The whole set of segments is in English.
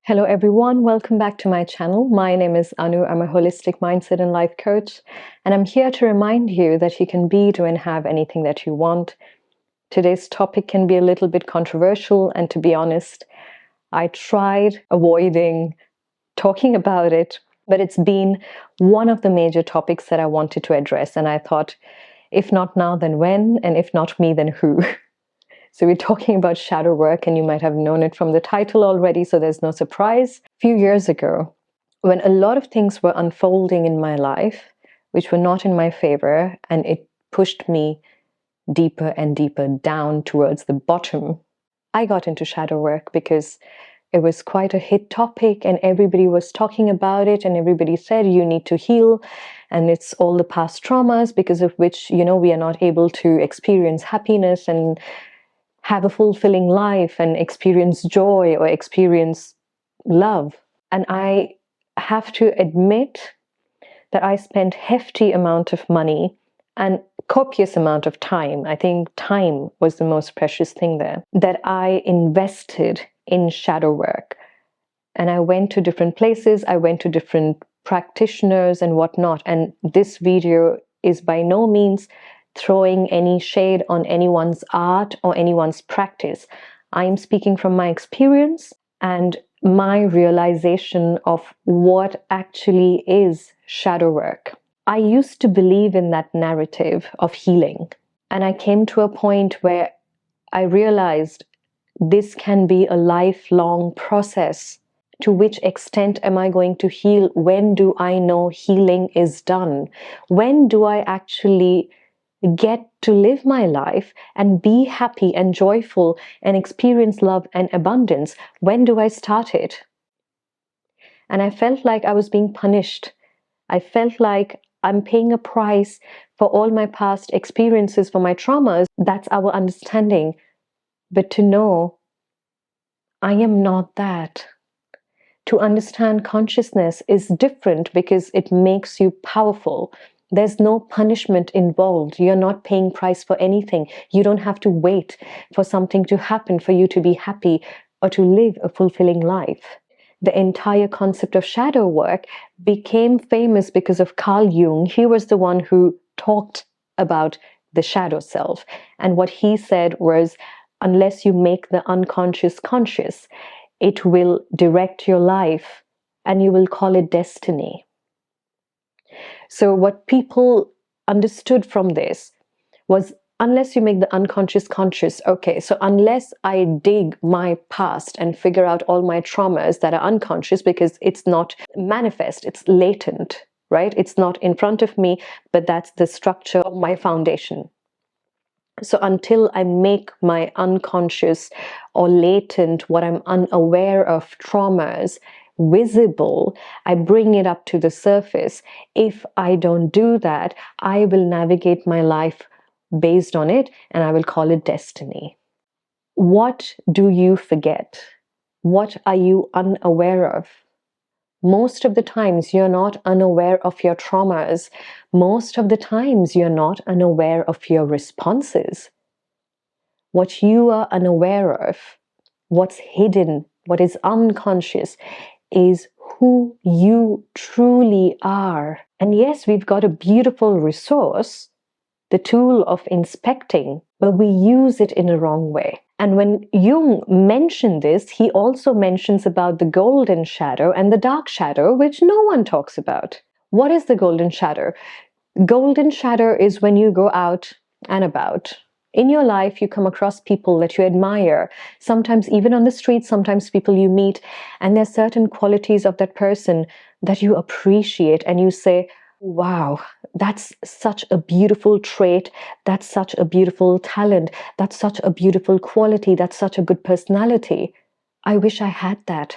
Hello everyone, welcome back to my channel. My name is Anu. I'm a holistic mindset and life coach, and I'm here to remind you that you can be, do, and have anything that you want. Today's topic can be a little bit controversial, and to be honest, I tried avoiding talking about it, but it's been one of the major topics that I wanted to address, and I thought, if not now, then when? And if not me, then who? So we're talking about shadow work, and you might have known it from the title already, so there's no surprise. A few years ago, when a lot of things were unfolding in my life, which were not in my favor, and it pushed me deeper and deeper down towards the bottom, I got into shadow work because it was quite a hit topic and everybody was talking about it, and everybody said you need to heal, and it's all the past traumas because of which, we are not able to experience happiness and have a fulfilling life and experience joy or experience love. And I have to admit that I spent hefty amount of money and copious amount of time. I think time was the most precious thing there, that I invested in shadow work. And I went to different places, I went to different practitioners and whatnot. And this video is by no means throwing any shade on anyone's art or anyone's practice. I'm speaking from my experience and my realization of what actually is shadow work. I used to believe in that narrative of healing, and I came to a point where I realized this can be a lifelong process. To which extent am I going to heal? When do I know healing is done? When do I actually get to live my life and be happy and joyful and experience love and abundance? When do I start it? And I felt like I was being punished. I felt like I'm paying a price for all my past experiences, for my traumas. That's our understanding. But to know I am not that. To understand consciousness is different because it makes you powerful. There's no punishment involved. You're not paying price for anything. You don't have to wait for something to happen for you to be happy or to live a fulfilling life. The entire concept of shadow work became famous because of Carl Jung. He was the one who talked about the shadow self. And what he said was, unless you make the unconscious conscious, it will direct your life and you will call it destiny. So what people understood from this was, unless you make the unconscious conscious, okay, so unless I dig my past and figure out all my traumas that are unconscious, because it's not manifest, it's latent, right? It's not in front of me, but that's the structure of my foundation. So until I make my unconscious or latent, what I'm unaware of traumas, visible, I bring it up to the surface. If I don't do that, I will navigate my life based on it, and I will call it destiny. What do you forget? What are you unaware of? Most of the times you're not unaware of your traumas. Most of the times you're not unaware of your responses. What you are unaware of, what's hidden, what is unconscious, is who you truly are. And yes, we've got a beautiful resource, the tool of inspecting, but we use it in a wrong way. And when Jung mentioned this, he also mentions about the golden shadow and the dark shadow, which no one talks about. What is the golden shadow? Golden shadow is when you go out and about. In your life, you come across people that you admire, sometimes even on the street, sometimes people you meet, and there's certain qualities of that person that you appreciate and you say, wow, that's such a beautiful trait, that's such a beautiful talent, that's such a beautiful quality, that's such a good personality. I wish I had that.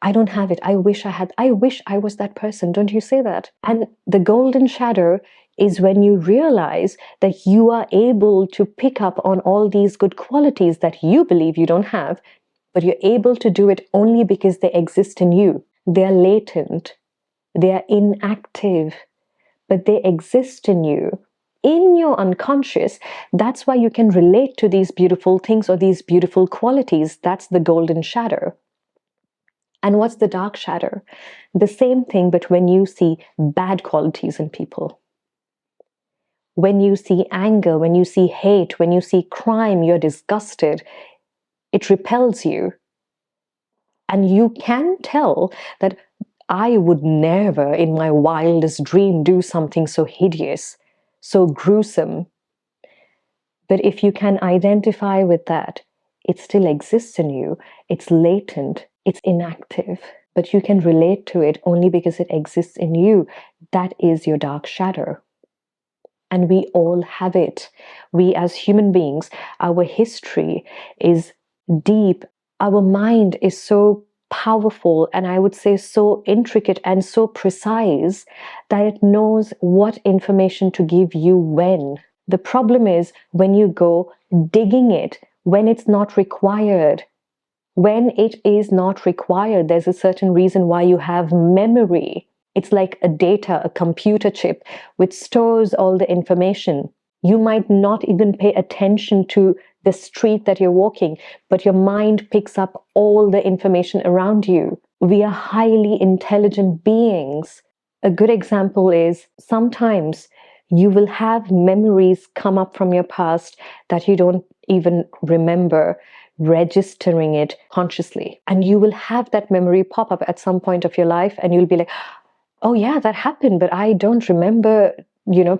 I don't have it. I wish I was that person. Don't you say that? And the golden shadow is when you realize that you are able to pick up on all these good qualities that you believe you don't have, but you're able to do it only because they exist in you. They're latent. They're inactive, but they exist in you. In your unconscious, that's why you can relate to these beautiful things or these beautiful qualities. That's the golden shadow. And what's the dark shadow? The same thing, but when you see bad qualities in people. When you see anger, when you see hate, when you see crime, you're disgusted. It repels you. And you can tell that I would never in my wildest dream do something so hideous, so gruesome. But if you can identify with that, it still exists in you. It's latent, it's inactive, but you can relate to it only because it exists in you. That is your dark shadow. And we all have it. We as human beings, our history is deep. Our mind is so powerful, and I would say so intricate and so precise that it knows what information to give you when. The problem is when you go digging it when it's not required. When it is not required, there's a certain reason why you have memory. It's like a data, a computer chip, which stores all the information. You might not even pay attention to the street that you're walking, but your mind picks up all the information around you. We are highly intelligent beings. A good example is sometimes you will have memories come up from your past that you don't even remember registering it consciously. And you will have that memory pop up at some point of your life, and you'll be like, oh yeah, that happened, but I don't remember,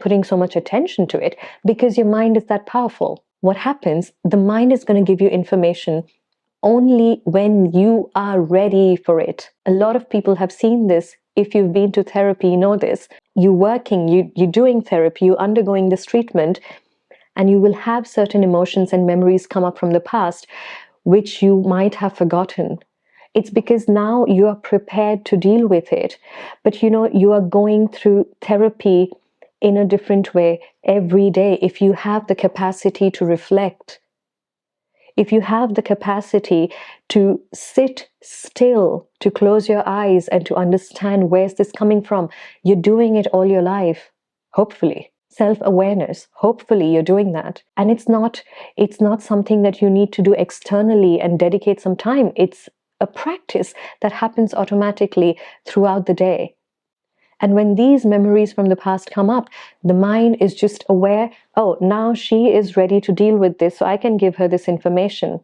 putting so much attention to it, because your mind is that powerful. What happens? The mind is going to give you information only when you are ready for it. A lot of people have seen this. If you've been to therapy, you know this. You're working, you're doing therapy, you're undergoing this treatment, and you will have certain emotions and memories come up from the past, which you might have forgotten. It's because now you are prepared to deal with it. But you are going through therapy in a different way every day. If you have the capacity to reflect, if you have the capacity to sit still, to close your eyes and to understand where's this coming from, you're doing it all your life, hopefully. Self-awareness, hopefully you're doing that. And it's not something that you need to do externally and dedicate some time. It's a practice that happens automatically throughout the day. And when these memories from the past come up, the mind is just aware, oh, now she is ready to deal with this, so I can give her this information.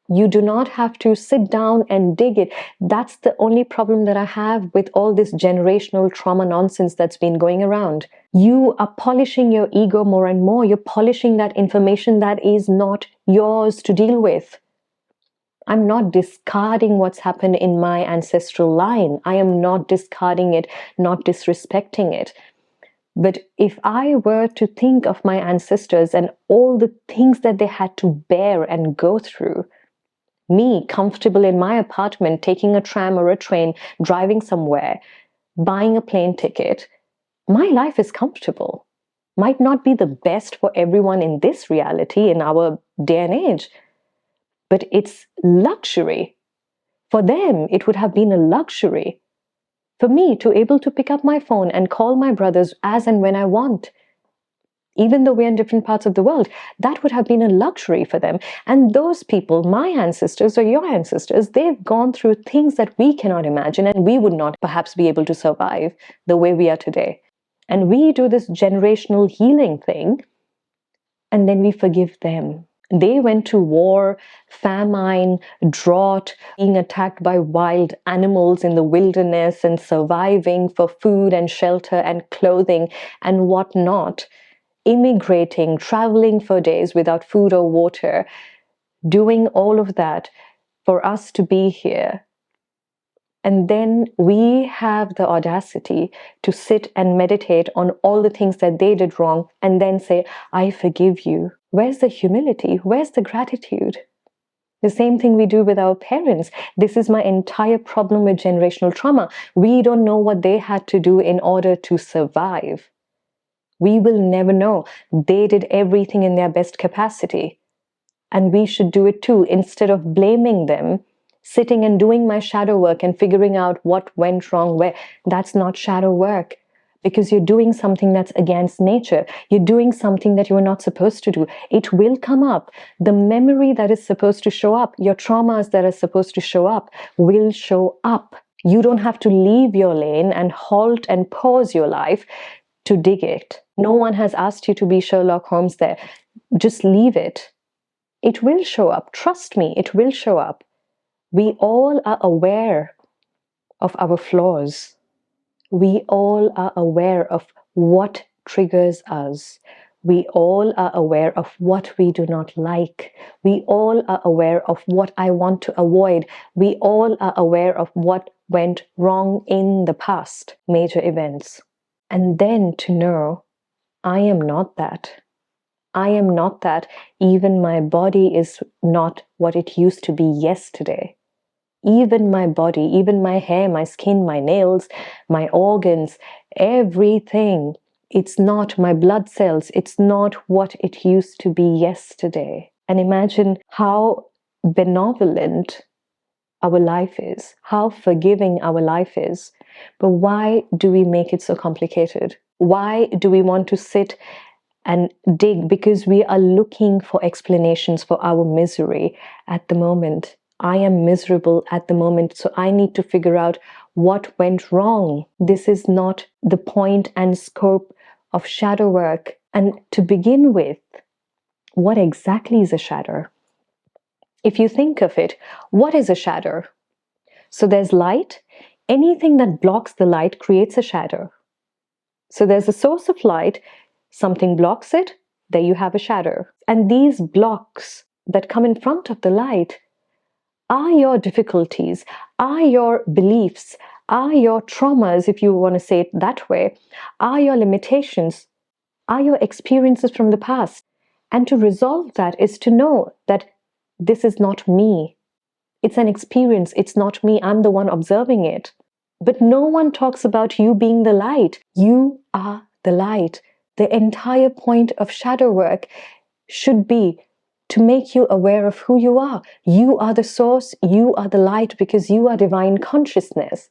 You do not have to sit down and dig it. That's the only problem that I have with all this generational trauma nonsense that's been going around. You are polishing your ego more and more. You're polishing that information that is not yours to deal with. I'm not discarding what's happened in my ancestral line. I am not discarding it, not disrespecting it. But if I were to think of my ancestors and all the things that they had to bear and go through, me comfortable in my apartment, taking a tram or a train, driving somewhere, buying a plane ticket, my life is comfortable. Might not be the best for everyone in this reality, in our day and age, but it's luxury. For them, it would have been a luxury. For me to able to pick up my phone and call my brothers as and when I want, even though we're in different parts of the world, that would have been a luxury for them. And those people, my ancestors or your ancestors, they've gone through things that we cannot imagine, and we would not perhaps be able to survive the way we are today. And we do this generational healing thing, and then we forgive them. They went to war, famine, drought, being attacked by wild animals in the wilderness and surviving for food and shelter and clothing and whatnot, immigrating, traveling for days without food or water, doing all of that for us to be here. And then we have the audacity to sit and meditate on all the things that they did wrong and then say, I forgive you. Where's the humility? Where's the gratitude? The same thing we do with our parents. This is my entire problem with generational trauma. We don't know what they had to do in order to survive. We will never know. They did everything in their best capacity. And we should do it too. Instead of blaming them, sitting and doing my shadow work and figuring out what went wrong where, that's not shadow work. because you're doing something that's against nature. You're doing something that you are not supposed to do. It will come up. The memory that is supposed to show up, your traumas that are supposed to show up, will show up. You don't have to leave your lane and halt and pause your life to dig it. No one has asked you to be Sherlock Holmes there. Just leave it. It will show up. Trust me, it will show up. We all are aware of our flaws. We all are aware of what triggers us. We all are aware of what we do not like. We all are aware of what I want to avoid. We all are aware of what went wrong in the past, major events. And then to know, I am not that. I am not that. Even my body is not what it used to be yesterday. Even my body, even my hair, my skin, my nails, my organs, everything. It's not my blood cells. It's not what it used to be yesterday. And imagine how benevolent our life is, how forgiving our life is. But why do we make it so complicated? Why do we want to sit and dig? Because we are looking for explanations for our misery at the moment. I am miserable at the moment, so I need to figure out what went wrong. This is not the point and scope of shadow work. And to begin with, what exactly is a shadow? If you think of it, what is a shadow? So there's light. Anything that blocks the light creates a shadow. So there's a source of light, something blocks it, there you have a shadow. And these blocks that come in front of the light are your difficulties, are your beliefs, are your traumas, if you want to say it that way, are your limitations, are your experiences from the past. And to resolve that is to know that this is not me. It's an experience. It's not me. I'm the one observing it. But no one talks about you being the light. You are the light. The entire point of shadow work should be to make you aware of who you are. You are the source. You are the light because you are divine consciousness.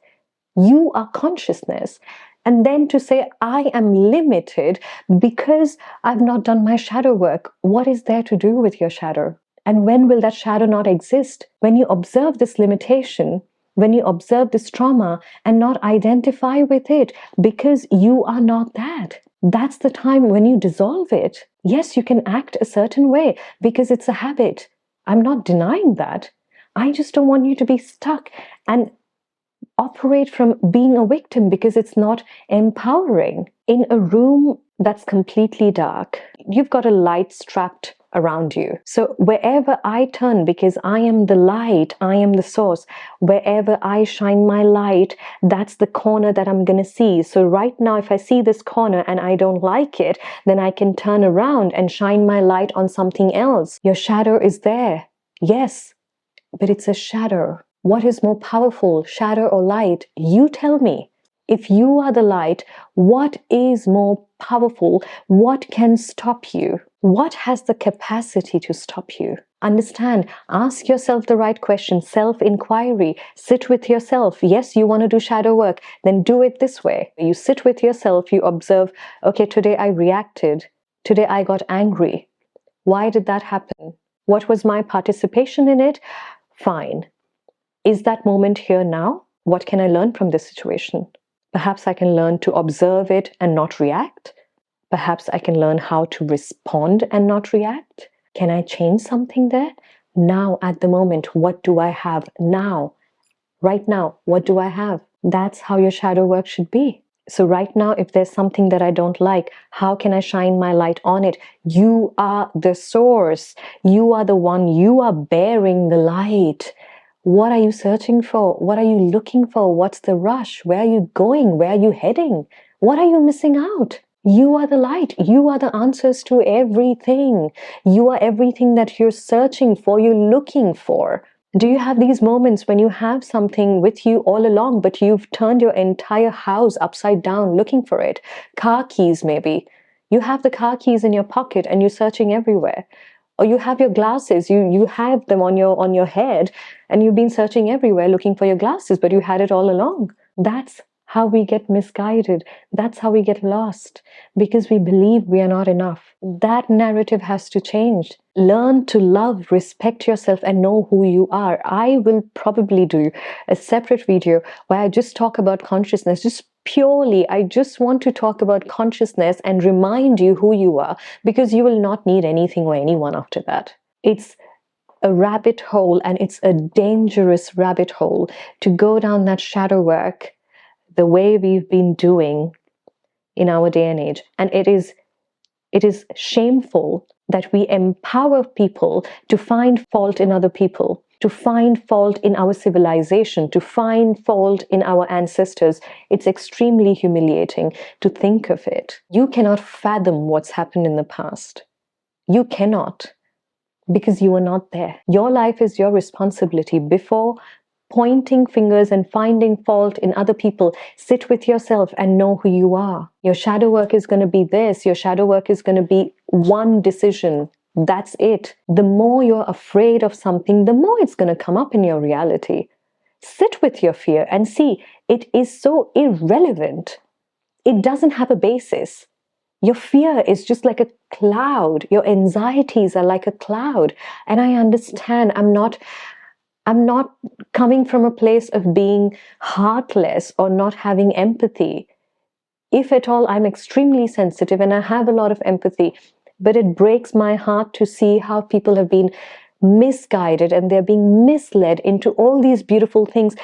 You are consciousness. And then to say, I am limited because I've not done my shadow work. What is there to do with your shadow? And when will that shadow not exist? When you observe this limitation, when you observe this trauma and not identify with it because you are not that. That's the time when you dissolve it. Yes, you can act a certain way because it's a habit. I'm not denying that. I just don't want you to be stuck and operate from being a victim because it's not empowering. In a room that's completely dark, you've got a light strapped around you. So wherever I turn, because I am the light, I am the source, wherever I shine my light, that's the corner that I'm going to see. So right now, if I see this corner and I don't like it, then I can turn around and shine my light on something else. Your shadow is there. Yes, but it's a shadow. What is more powerful, shadow or light? You tell me. If you are the light, what is more powerful? What can stop you? What has the capacity to stop you? Understand, ask yourself the right question, self-inquiry. Sit with yourself. Yes, you want to do shadow work, then do it this way. You sit with yourself, you observe, okay, today I reacted. Today I got angry. Why did that happen? What was my participation in it? Fine. Is that moment here now? What can I learn from this situation? Perhaps I can learn to observe it and not react. Perhaps I can learn how to respond and not react. Can I change something there? Now, at the moment, what do I have now? Right now, what do I have? That's how your shadow work should be. So right now, if there's something that I don't like, how can I shine my light on it? You are the source. You are the one. You are bearing the light. What are you searching for? What are you looking for? What's the rush? Where are you going? Where are you heading? What are you missing out? You are the light. You are the answers to everything. You are everything that you're searching for, you're looking for. Do you have these moments when you have something with you all along, but you've turned your entire house upside down looking for it? Car keys, maybe. You have the car keys in your pocket and you're searching everywhere. Or you have your glasses, you have them on your head and you've been searching everywhere looking for your glasses, but you had it all along. That's how we get misguided. That's how we get lost, because we believe we are not enough. That narrative has to change. Learn to love, respect yourself, and know who you are. I will probably do a separate video where I just talk about consciousness, just purely, I just want to talk about consciousness and remind you who you are, because you will not need anything or anyone after that. It's a rabbit hole, and it's a dangerous rabbit hole to go down that shadow work the way we've been doing in our day and age. And it is shameful that we empower people to find fault in other people, to find fault in our civilization, to find fault in our ancestors. It's extremely humiliating to think of it. You cannot fathom what's happened in the past. You cannot, because you are not there. Your life is your responsibility. Before pointing fingers and finding fault in other people, sit with yourself and know who you are. Your shadow work is going to be this. Your shadow work is going to be one decision. That's it. The more you're afraid of something, the more it's going to come up in your reality. Sit with your fear and see, it is so irrelevant. It doesn't have a basis. Your fear is just like a cloud. Your anxieties are like a cloud. And I understand, I'm not coming from a place of being heartless or not having empathy. If at all, I'm extremely sensitive and I have a lot of empathy, but it breaks my heart to see how people have been misguided and they're being misled into all these beautiful things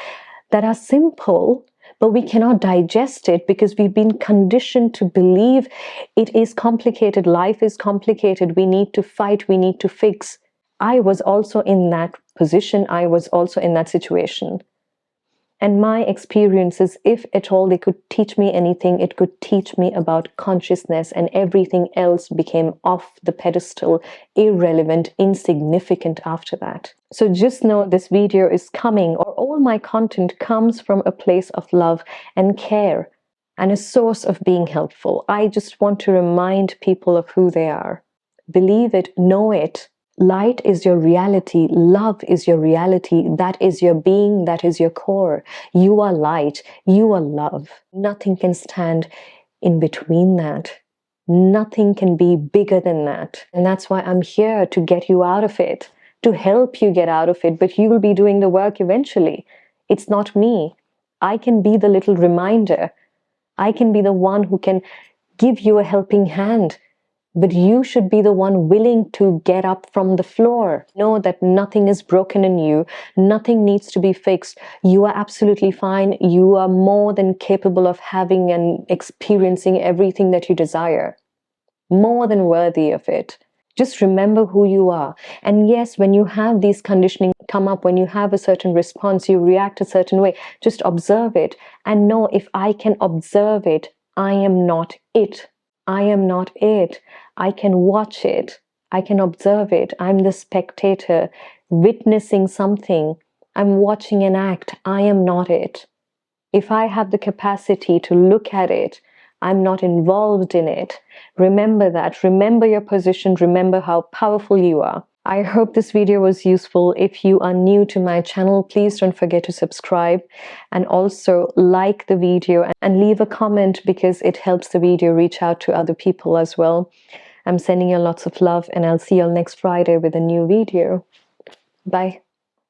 that are simple, but we cannot digest it because we've been conditioned to believe it is complicated. Life is complicated. We need to fight. We need to fix. I was also in that position. I was also in that situation. And my experiences, if at all they could teach me anything, it could teach me about consciousness, and everything else became off the pedestal, irrelevant, insignificant after that. So just know this video is coming, or all my content comes from a place of love and care and a source of being helpful. I just want to remind people of who they are. Believe it, know it. Light is your reality. Love is your reality. That is your being. That is your core. You are light. You are love. Nothing can stand in between that. Nothing can be bigger than that. And that's why I'm here, to get you out of it, to help you get out of it. But you will be doing the work eventually. It's not me. I can be the little reminder. I can be the one who can give you a helping hand. But you should be the one willing to get up from the floor. Know that nothing is broken in you. Nothing needs to be fixed. You are absolutely fine. You are more than capable of having and experiencing everything that you desire. More than worthy of it. Just remember who you are. And yes, when you have these conditioning come up, when you have a certain response, you react a certain way, just observe it and know, if I can observe it, I am not it. I am not it. I can watch it. I can observe it. I'm the spectator witnessing something. I'm watching an act. I am not it. If I have the capacity to look at it, I'm not involved in it. Remember that. Remember your position. Remember how powerful you are. I hope this video was useful. If you are new to my channel, please don't forget to subscribe and also like the video and leave a comment, because it helps the video reach out to other people as well. I'm sending you lots of love, and I'll see you all next Friday with a new video. Bye.